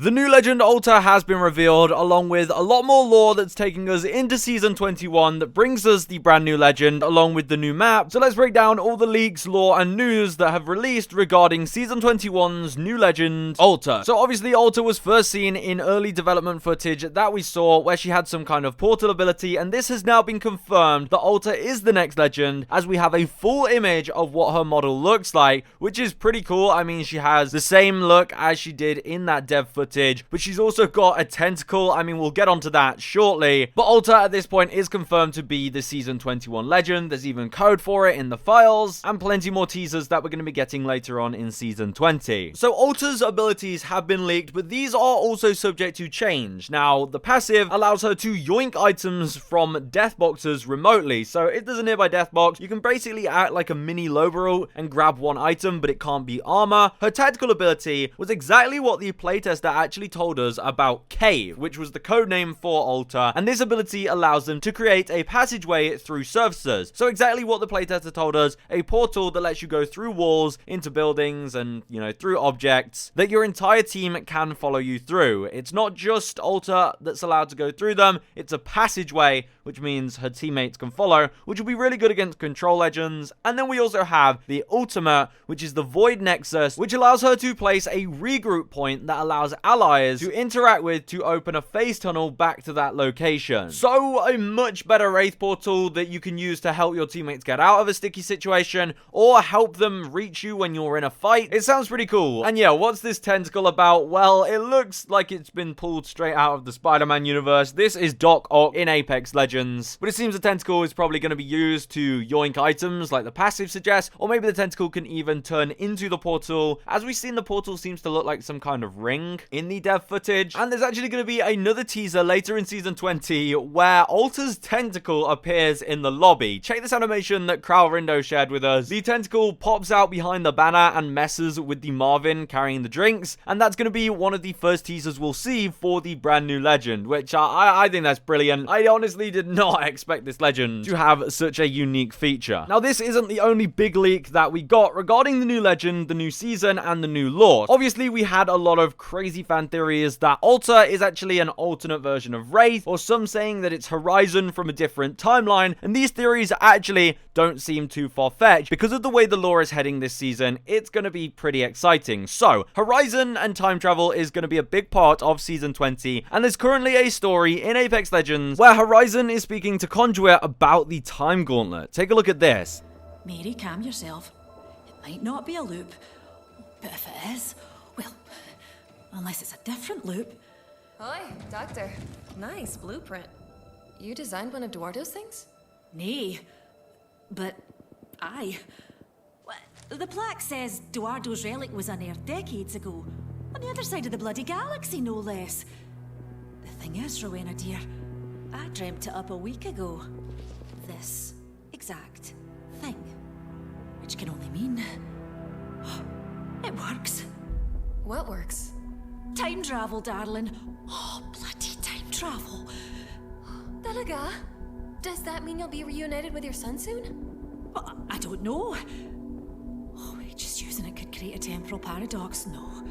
The new legend Alta has been revealed, along with a lot more lore that's taking us into Season 21 that brings us the brand new legend, along with the new map. So let's break down all the leaks, lore, and news that have released regarding Season 21's new legend, Alta. So obviously Alta was first seen in early development footage that we saw, where she had some kind of portal ability, and this has now been confirmed that Alta is the next legend, as we have a full image of what her model looks like, which is pretty cool. I mean, she has the same look as she did in that dev footage, but she's also got a tentacle. I mean, we'll get onto that shortly, but Alta at this point is confirmed to be the Season 21 legend. There's even code for it in the files, and plenty more teasers that we're going to be getting later on in Season 20. So Alta's abilities have been leaked, but these are also subject to change. Now, the passive allows her to yoink items from death boxes remotely, so if there's a nearby death box, you can basically act like a mini Lobero and grab one item, but it can't be armor. Her tactical ability was exactly what the playtester actually told us about Cave, which was the codename for Alta, and this ability allows them to create a passageway through surfaces. So exactly what the playtester told us, a portal that lets you go through walls, into buildings, and, you know, through objects that your entire team can follow you through. It's not just Alta that's allowed to go through them, it's a passageway, which means her teammates can follow, which will be really good against control legends. And then we also have the ultimate, which is the Void Nexus, which allows her to place a regroup point that allows allies to interact with to open a phase tunnel back to that location. So a much better Wraith portal that you can use to help your teammates get out of a sticky situation, or help them reach you when you're in a fight. It sounds pretty cool. And yeah, what's this tentacle about? Well, it looks like it's been pulled straight out of the Spider-Man universe. This is Doc Ock in Apex Legends, but it seems the tentacle is probably going to be used to yoink items like the passive suggests, or maybe the tentacle can even turn into the portal. As we've seen, the portal seems to look like some kind of ring in the dev footage, and there's actually going to be another teaser later in Season 20 where Alta's tentacle appears in the lobby. Check this animation that Rindo shared with us. The tentacle pops out behind the banner and messes with the Marvin carrying the drinks, and that's going to be one of the first teasers we'll see for the brand new legend, which I think that's brilliant. I honestly did not expect this legend to have such a unique feature. Now, this isn't the only big leak that we got regarding the new legend, the new season, and the new lore. Obviously, we had a lot of crazy fan theories that Alta is actually an alternate version of Wraith, or some saying that it's Horizon from a different timeline, and these theories actually don't seem too far-fetched. Because of the way the lore is heading this season, it's going to be pretty exciting. So, Horizon and time travel is going to be a big part of Season 20, and there's currently a story in Apex Legends where Horizon is speaking to Conduit about the Time Gauntlet. Take a look at this. Mary, calm yourself. It might not be a loop, but if it is, well, unless it's a different loop. Hi, Doctor. Nice blueprint. You designed one of Duardo's things? Nay, but aye. The plaque says Duardo's relic was unearthed decades ago, on the other side of the bloody galaxy, no less. The thing is, Rowena dear, I dreamt it up a week ago. This exact thing. Which can only mean... it works. What works? Time travel, darling. Oh, bloody time travel. Talaga? Does that mean you'll be reunited with your son soon? Well, I don't know. Oh, just using it could create a temporal paradox. No,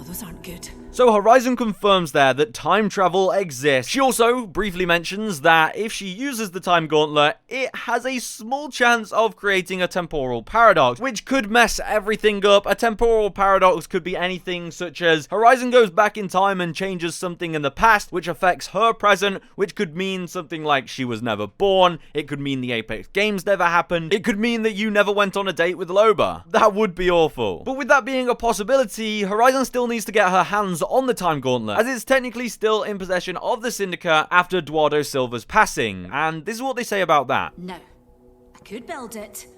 those aren't good. So Horizon confirms there that time travel exists. She also briefly mentions that if she uses the Time Gauntlet, it has a small chance of creating a temporal paradox, which could mess everything up. A temporal paradox could be anything such as Horizon goes back in time and changes something in the past, which affects her present, which could mean something like she was never born. It could mean the Apex Games never happened. It could mean that you never went on a date with Loba. That would be awful. But with that being a possibility, Horizon still needs to get her hands on the Time Gauntlet, as it's technically still in possession of the Syndicate after Eduardo Silva's passing, and this is what they say about that. Now, I could build it,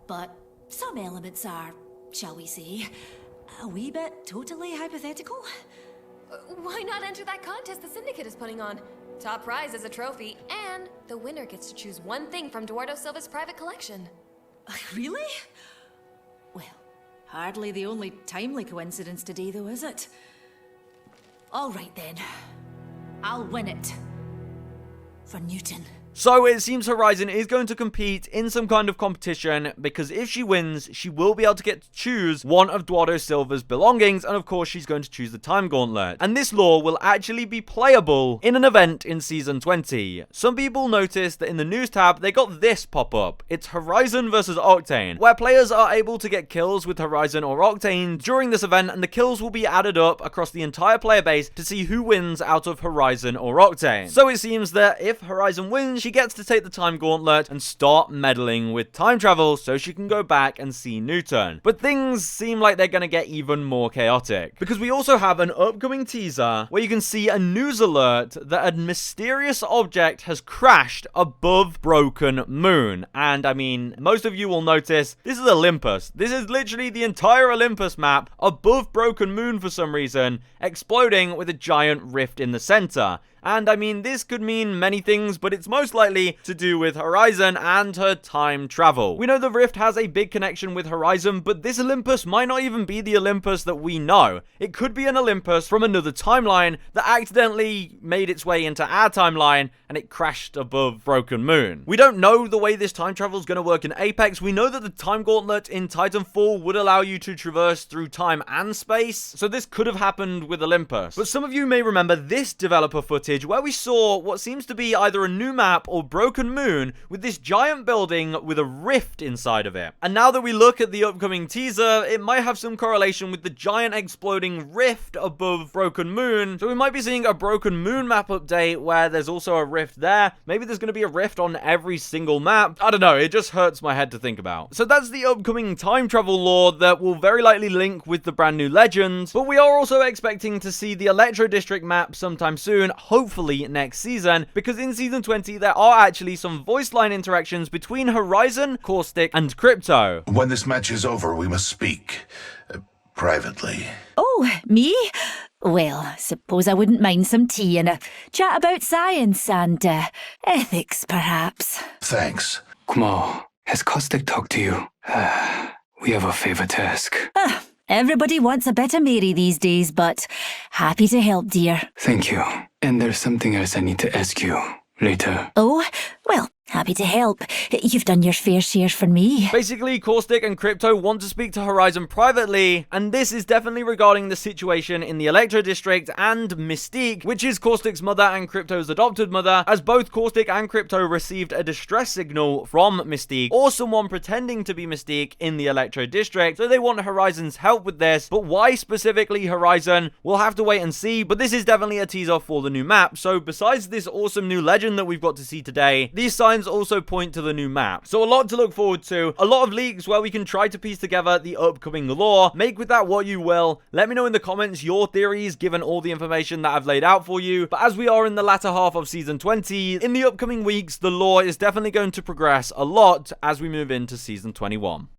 but some elements are, shall we say, a wee bit totally hypothetical. Why not enter that contest the Syndicate is putting on? Top prize is a trophy, and the winner gets to choose one thing from Eduardo Silva's private collection. Really? Well, hardly the only timely coincidence today, though, is it? All right, then. I'll win it. For Newton. So it seems Horizon is going to compete in some kind of competition, because if she wins, she will be able to get to choose one of Duardo Silva's belongings, and of course she's going to choose the Time Gauntlet. And this lore will actually be playable in an event in Season 20. Some people noticed that in the news tab, they got this pop up. It's Horizon versus Octane, where players are able to get kills with Horizon or Octane during this event, and the kills will be added up across the entire player base to see who wins out of Horizon or Octane. So it seems that if Horizon wins, she gets to take the Time Gauntlet and start meddling with time travel so she can go back and see Newton. But things seem like they're going to get even more chaotic, because we also have an upcoming teaser where you can see a news alert that a mysterious object has crashed above Broken Moon. And I mean, most of you will notice this is Olympus. This is literally the entire Olympus map above Broken Moon for some reason, exploding with a giant rift in the center. And I mean, this could mean many things, but it's most likely to do with Horizon and her time travel. We know the Rift has a big connection with Horizon, but this Olympus might not even be the Olympus that we know. It could be an Olympus from another timeline that accidentally made its way into our timeline and it crashed above Broken Moon. We don't know the way this time travel is going to work in Apex. We know that the Time Gauntlet in Titanfall would allow you to traverse through time and space, so this could have happened with Olympus. But some of you may remember this developer footage where we saw what seems to be either a new map or Broken Moon with this giant building with a rift inside of it. And now that we look at the upcoming teaser, it might have some correlation with the giant exploding rift above Broken Moon. So we might be seeing a Broken Moon map update where there's also a rift there. Maybe there's going to be a rift on every single map. I don't know, it just hurts my head to think about. So that's the upcoming time travel lore that will very likely link with the brand new Legends. But we are also expecting to see the Electro District map sometime soon, hopefully next season, because in Season 20 there are actually some voice line interactions between Horizon, Caustic, and Crypto. When this match is over, we must speak. Privately. Oh, me? Well, suppose I wouldn't mind some tea and a chat about science and ethics, perhaps. Thanks. 고마워. Has Caustic talked to you? We have a favor to ask. Everybody wants a bit of Mary these days, but happy to help, dear. Thank you. And there's something else I need to ask you later. Oh, well, happy to help. You've done your fair share for me. Basically, Caustic and Crypto want to speak to Horizon privately, and this is definitely regarding the situation in the Electro District and Mystique, which is Caustic's mother and Crypto's adopted mother, as both Caustic and Crypto received a distress signal from Mystique, or someone pretending to be Mystique in the Electro District, so they want Horizon's help with this. But why specifically Horizon? We'll have to wait and see, but this is definitely a teaser for the new map. So besides this awesome new legend that we've got to see today, these signs also point to the new map. So a lot to look forward to, a lot of leaks where we can try to piece together the upcoming lore. Make with that what you will. Let me know in the comments your theories given all the information that I've laid out for you. But as we are in the latter half of Season 20, in the upcoming weeks, the lore is definitely going to progress a lot as we move into Season 21.